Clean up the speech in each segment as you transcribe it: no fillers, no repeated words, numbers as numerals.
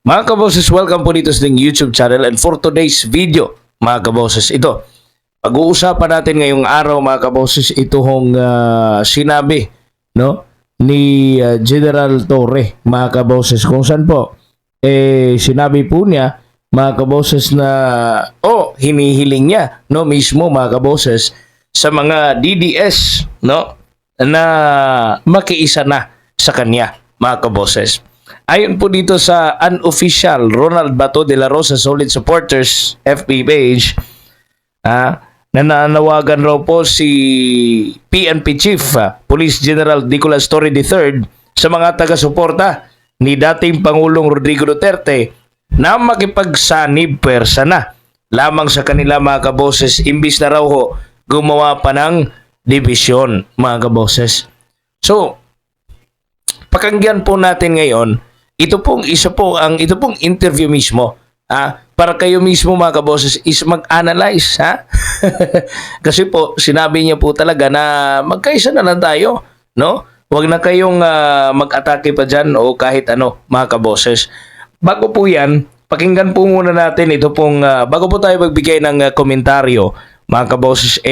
Mga kaboses, welcome po dito sa ating YouTube channel, and for today's video, mga kaboses, ito, pag-uusapan natin ngayong araw, mga kaboses, itong sinabi, no, ni General Torre, mga kaboses, kung saan po, sinabi po niya, mga kaboses, na, hinihiling niya, no, mismo, mga kaboses, sa mga DDS, no, na makiisa na sa kanya, mga kaboses. Ayon po dito sa unofficial Ronald Bato de la Rosa Solid Supporters FB page, nananawagan raw po si PNP Chief Police General Nicolas Torre III sa mga taga-suporta ni dating Pangulong Rodrigo Duterte na makipagsanib pwersa na lamang sa kanila, mga kaboses, imbis na raw ho gumawa pa ng dibisyon, mga kaboses. So, pakinggan po natin ngayon ito pong interview mismo, para kayo mismo, mga kaboses, is mag-analyze, kasi po sinabi niya po talaga na magkaisa na lang tayo, no? Huwag na kayong mag-atake pa diyan o kahit ano, mga kaboses. Bago po 'yan, pakinggan po muna natin ito pong bago po tayo magbigay ng komentaryo, mga kaboses,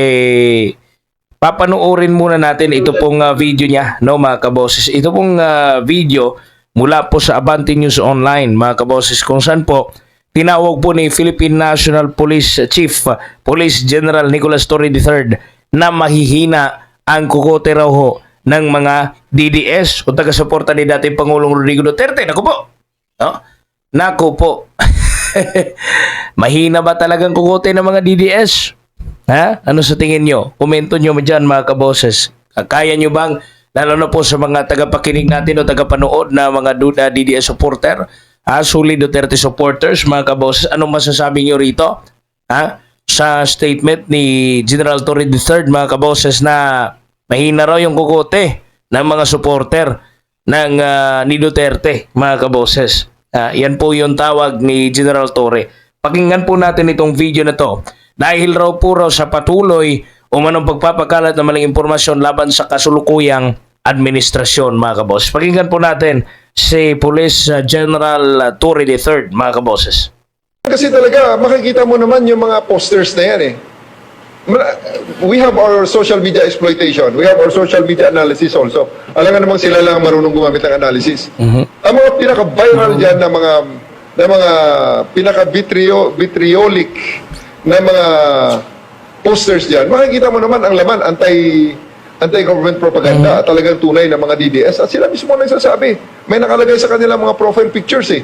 papanoorin muna natin ito pong video niya, no, mga kaboses. Ito pong video mula po sa Abante News Online, mga kaboses, kung saan po tinawag po ni Philippine National Police Chief Police General Nicolas Torre III na mahihina ang kukote raw ho ng mga DDS o taga-suporta ni dating Pangulong Rodrigo Duterte. Naku po, no? Naku po. Mahina ba talagang kukote ng mga DDS? Ano sa tingin nyo? Komento nyo dyan, mga kaboses. Kaya nyo bang, lalo na po sa mga tagapakinig natin o tagapanood na mga duda DDS supporter, Solid Duterte supporters, mga kaboses, anong masasabi nyo rito? Sa statement ni General Torre III, mga kaboses, na mahina raw yung kukote ng mga supporter ng ni Duterte, mga kaboses. Yan po yung tawag ni General Torre. Pakinggan po natin itong video na to. Dahil raw sa patuloy umanong pagpapakalat ng maling impormasyon laban sa kasulukuyang administrasyon, mga kaboses. Pakinggan po natin si Police General Torre III, mga kaboses. Kasi talaga, makikita mo naman yung mga posters na yan eh. We have our social media exploitation. We have our social media analysis also. Alam nga namang sila lang marunong gumamit ng analysis. Ang mga pinaka-viral dyan na mga pinaka-vitriolic na mga posters dyan, makikita mo naman ang laman, anti-government propaganda, at talagang tunay na mga DDS. At sila mismo nagsasabi, may nakalagay sa kanila mga profile pictures eh.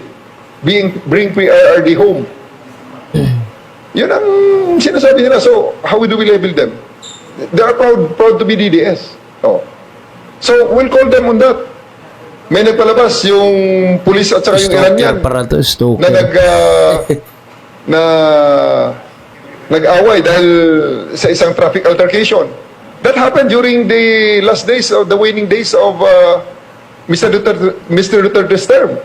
Bring PRRD home. Yun ang sinasabi nila. So, how do we label them? They are proud to be DDS. Oh. So, we'll call them on that. May nagpalabas yung pulis at saka yung Iranian na nag-away dahil sa isang traffic altercation. That happened during the last days of the waning days of Mr. Duterte's term.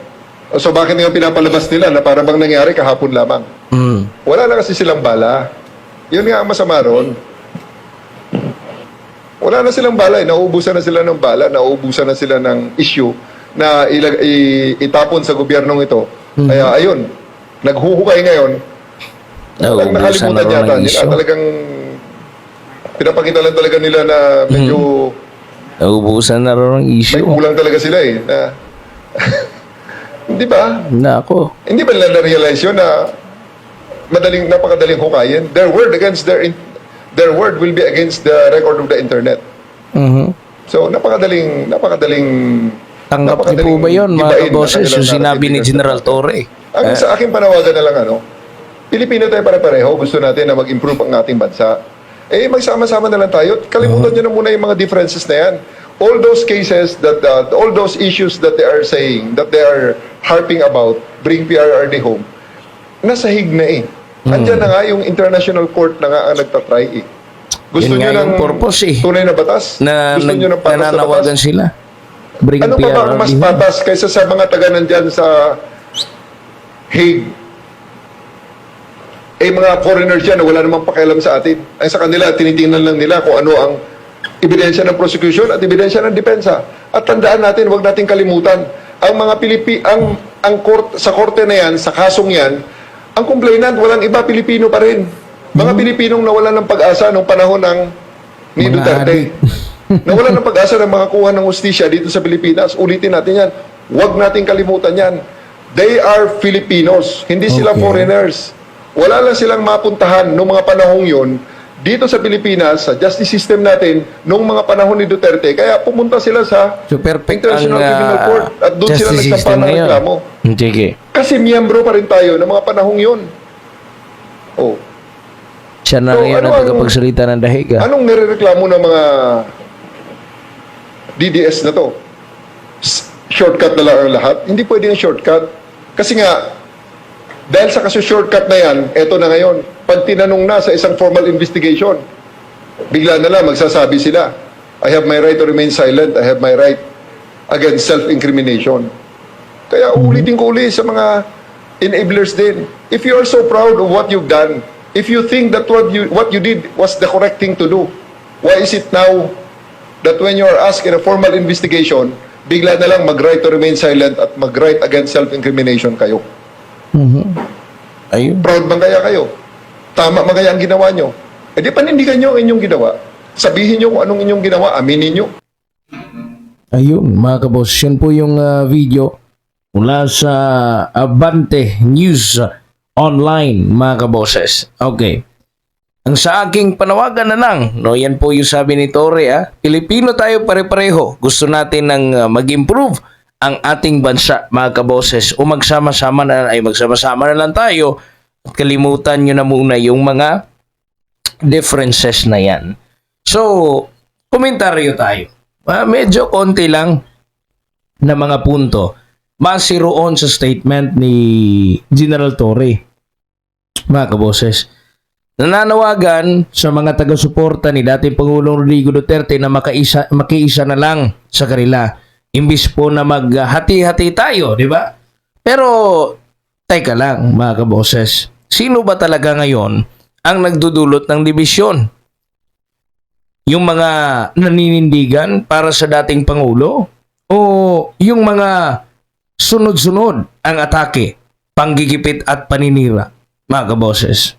So bakit nga pinapalabas nila na para bang nangyari kahapon lamang? Wala na kasi silang bala. Yun nga ang masama ron. Wala na silang bala. Nauubusan na sila ng bala. Nauubusan na sila ng issue na itapon sa gobyernong ito. Kaya ayun, naghuhukay ngayon. Nakalimutan yata nila. Talagang pinapakita lang talaga nila na medyo naubusan na rin ng issue. May kulang talaga sila eh. Hindi ba? Nako. Hindi ba nila na-realize yun na napakadaling hukayin? Their word will be against the record of the internet. So napakadaling tanggap niyo po ba yun, mga kaboses, yung sinabi ni General Torre? Ang sa aking panawagan na lang, Pilipino tayo pare-pareho, gusto natin na mag-improve ang ating bansa. Magsama-sama na lang tayo. Kalimutan nyo na muna yung mga differences na yan. All those cases all those issues that they are saying, that they are harping about, bring PRRD home, nasa hig na eh. Andyan na nga yung international court na nga ang nagtatry eh. Gusto nyo ng purpose, tunay na batas? Gusto nyo ng patas na batas? Sila. Bring ano pa ba ang mas patas kaysa sa mga taga nandyan sa Hague? Mga foreigners yan na wala namang pakialam sa atin. Ay sa kanila, tinitingnan lang nila kung ano ang ebidensya ng prosecution at ebidensya ng depensa. At tandaan natin, huwag nating kalimutan, ang mga sa korte na yan, sa kasong yan, ang complainant, walang iba, Pilipino pa rin. Mga Pilipinong nawalan ng pag-asa nung panahon ni Mga Duterte. adik. Nawalan ng pag-asa ng mga kuha ng hustisya dito sa Pilipinas. Ulitin natin yan. Huwag nating kalimutan yan. They are Filipinos. Hindi sila Okay. foreigners. Wala lang silang mapuntahan noong mga panahong yon dito sa Pilipinas, sa justice system natin, noong mga panahon ni Duterte. Kaya pumunta sila sa So perfect International ang Criminal Court at doon sila justice nagsampa system ng ngayon. reklamo. Sige. Kasi miyembro pa rin tayo ng mga panahong yon. Oh. Siya na So, ngayon ano ang ang- tagapagsalita ng dahiga. Anong nirereklamo ng mga DDS na to? Shortcut na lang ang lahat? Hindi pwede yung shortcut. Kasi nga, dahil sa kasi shortcut na yan, eto na ngayon, pag tinanong na sa isang formal investigation, bigla na lang magsasabi sila, I have my right to remain silent, I have my right against self-incrimination. Kaya ulitin ko uli sa mga enablers din. If you are so proud of what you've done, if you think that what you did was the correct thing to do, why is it now that when you are asked in a formal investigation, bigla na lang mag-right to remain silent at mag-right against self-incrimination kayo? Ayun. Proud bang kaya kayo? Tama ba kaya ang ginawa nyo? E di panindigan nyo ang inyong ginawa. Sabihin nyo kung anong inyong ginawa, aminin nyo. Ayun, mga kaboss, yun po yung video mula sa Abante News Online, mga kabosses. Okay. Ang sa aking panawagan na lang, no, yan po yung sabi ni Torre, Pilipino tayo pare-pareho. Gusto natin ng mag-improve ang ating bansa, mga kaboses. O magsama-sama na lang tayo at kalimutan nyo na muna yung mga differences na yan. So, komentaryo tayo. Medyo konti lang na mga punto. Base roon sa statement ni General Torre, mga kaboses. Nananawagan sa mga taga-suporta ni dating Pangulong Rodrigo Duterte na makiisa na lang sa kanila. Imbis po na maghati-hati tayo, di ba? Pero, teka lang mga kaboses, sino ba talaga ngayon ang nagdudulot ng dibisyon? Yung mga naninindigan para sa dating Pangulo? O yung mga sunod-sunod ang atake, panggigipit at paninira, mga kaboses?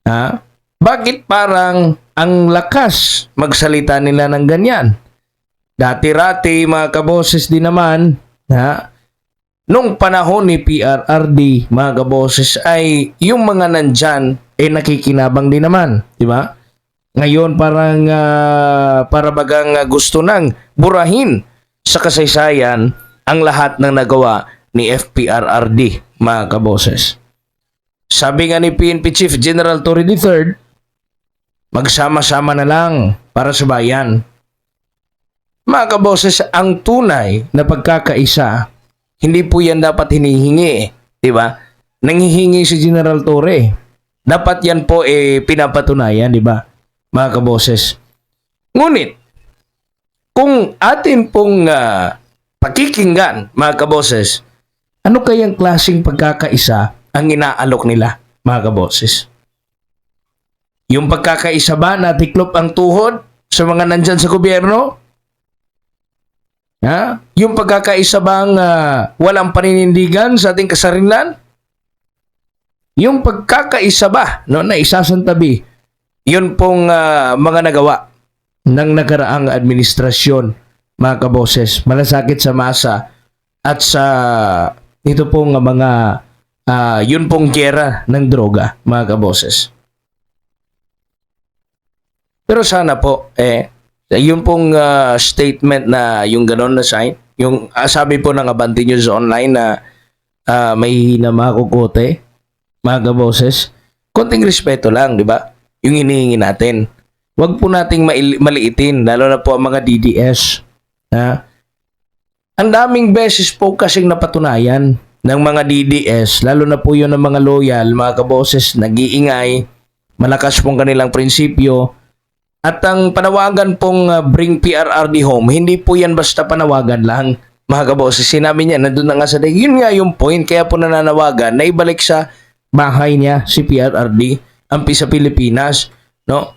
Ha? Bakit parang ang lakas magsalita nila ng ganyan? Dati-rati, mga kaboses din naman, nung panahon ni PRRD, mga kaboses, ay yung mga nandyan, nakikinabang din naman, di ba? Ngayon parang para bagang gusto nang burahin sa kasaysayan ang lahat ng nagawa ni FPRRD, mga kaboses. Sabi nga ni PNP Chief General Torre III, magsama-sama na lang para sa bayan. Mga kaboses, ang tunay na pagkakaisa, hindi po yan dapat hinihingi, di ba? Nanghihingi si General Torre. Dapat yan po pinapatunayan, di ba? Mga kaboses. Ngunit, kung atin pong pakikinggan, mga kaboses, ano kayang klaseng pagkakaisa ang inaalok nila, mga kaboses? Yung pagkakaisa ba na tiklop ang tuhod sa mga nandyan sa gobyerno? Yung pagkakaisa bang walang paninindigan sa ating kasarinlan? Yung pagkakaisa ba na isasantabi, yun pong mga nagawa ng nakaraang administrasyon, mga kaboses, malasakit sa masa at sa ito pong mga yun pong giyera ng droga, mga kaboses. Pero sana po, yun pong statement na yung ganon na sign, yung sabi po ng Abante News Online na may hina mga kukote, mga kaboses, konting respeto lang, di ba? Yung hinihingi natin. Huwag po nating maliitin, lalo na po ang mga DDS. Ang daming beses po kasing napatunayan ng mga DDS, lalo na po yun ng mga loyal, mga kaboses, nag-iingay, malakas pong kanilang prinsipyo, at ang panawagan pong bring PRRD home, hindi po yan basta panawagan lang, mga kaboses. Sinabi niya, nandun na nga sa day. Yun nga yung point, kaya po nananawagan na ibalik sa bahay niya si PRRD, ang sa Pilipinas, no?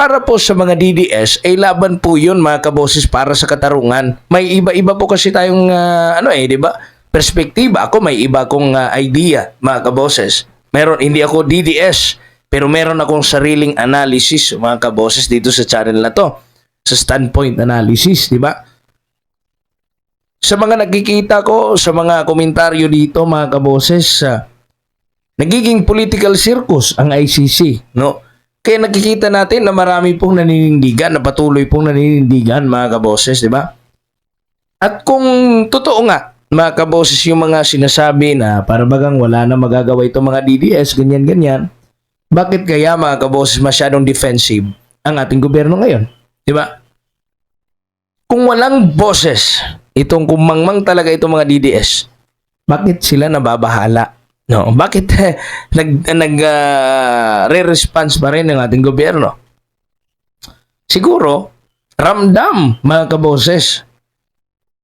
para po sa mga DDS, ay laban po yun mga kaboses para sa katarungan. May iba-iba po kasi tayong, di ba? Perspektiba. Ako may iba akong idea mga kaboses. Hindi ako DDS, pero meron akong sariling analysis mga kaboses dito sa channel na to. Sa standpoint analysis, di ba? Sa mga nakikita ko, sa mga komentaryo dito mga kaboses, nagiging political circus ang ICC, no? Kaya nakikita natin na marami pong naninindigan, na patuloy pong naninindigan mga kaboses, di ba? At kung totoo nga, mga kaboses, yung mga sinasabi na para bagang wala na magagawa itong mga DDS, ganyan-ganyan, bakit kaya mga kaboses masyadong defensive ang ating gobyerno ngayon? Di ba? Kung walang boses, itong kumangmang talaga itong mga DDS, bakit sila nababahala? No, bakit re-response pa rin ng ating gobyerno? Siguro, ramdam mga kaboses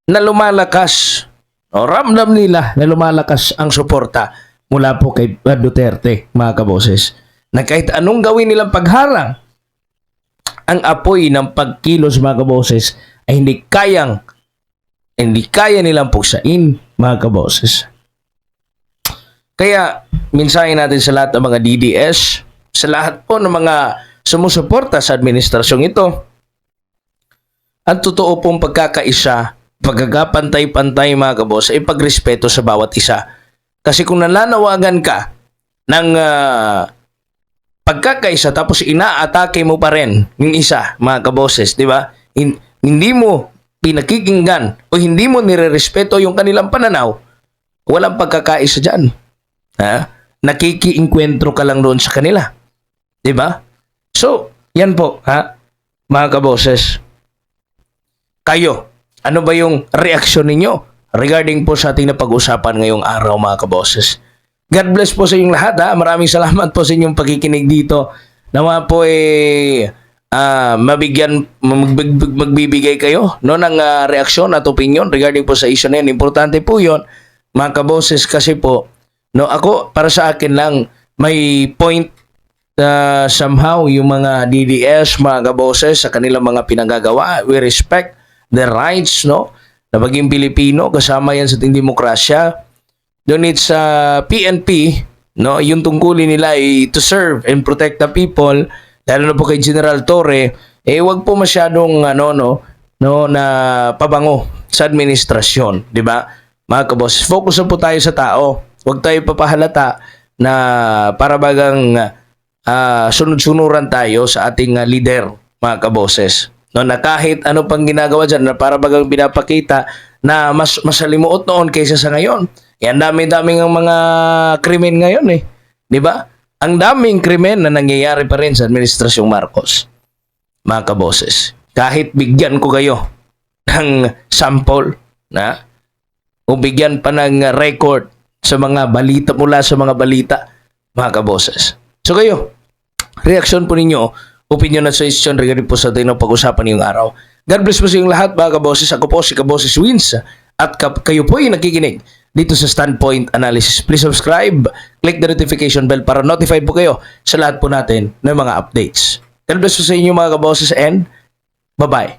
na lumalakas, o ramdam nila na lumalakas ang suporta mula po kay Duterte mga kaboses. Na kahit anong gawin nilang pagharang, ang apoy ng pagkilos mga kaboses ay hindi kaya nilang puksain mga kaboses. Kaya, mensahe natin sa lahat ng mga DDS, sa lahat po ng mga sumusuporta sa administrasyong ito, ang totoo pong pagkakaisa, pagkakapantay-pantay mga kabos, ay pagrespeto sa bawat isa. Kasi kung nananawagan ka ng pagkakaisa tapos inaatake mo pa rin yung isa, mga kaboses, di ba? Hindi mo pinakikinggan o hindi mo nirerespeto yung kanilang pananaw, walang pagkakaisa dyan. Nakikiinkwentro ka lang doon sa kanila. 'Di ba? So, yan po, mga kaboses. Kayo, ano ba yung reaksyon ninyo regarding po sa ating napag-usapan ngayong araw mga kaboses? God bless po sa inyong lahat. Maraming salamat po sa inyong pagkikinig dito. Nawa po magbibigay kayo ng reaksyon at opinion regarding po sa issue na yan. Importante po yun, mga kaboses, kasi po ako, para sa akin lang, may point somehow yung mga DDS, mga kaboses, sa kanilang mga pinagagawa. We respect their rights, no? Na maging Pilipino, kasama yan sa ating demokrasya. Doon it's PNP, no? Yung tungkulin nila ay to serve and protect the people, lalo na po kay General Torre, wag po masyadong, na pabango sa administrasyon, di ba? Mga kaboses, focus na po tayo sa tao. Huwag tayo papahalata na para bagang sunod-sunuran tayo sa ating leader, mga kaboses. No, na kahit ano pang ginagawa dyan, na para bagang pinapakita na mas masalimuot noon kaysa sa ngayon. Yan, dami-daming ang mga krimen ngayon eh. Di ba? Ang daming krimen na nangyayari pa rin sa Administrasyong Marcos, mga kaboses. Kahit bigyan ko kayo ng sample o bigyan pa ng record sa mga balita, mula sa mga balita, mga kaboses. So kayo, reaksyon po ninyo, opinion at suggestion regarding po sa ating pag-usapan ngayong araw. God bless po sa inyong lahat, mga kaboses. Ako po si Kaboses Wins at kayo po ay nakikinig dito sa Standpoint Analysis. Please subscribe, click the notification bell para notified po kayo sa lahat po natin ng mga updates. God bless po sa inyo mga kaboses and bye-bye.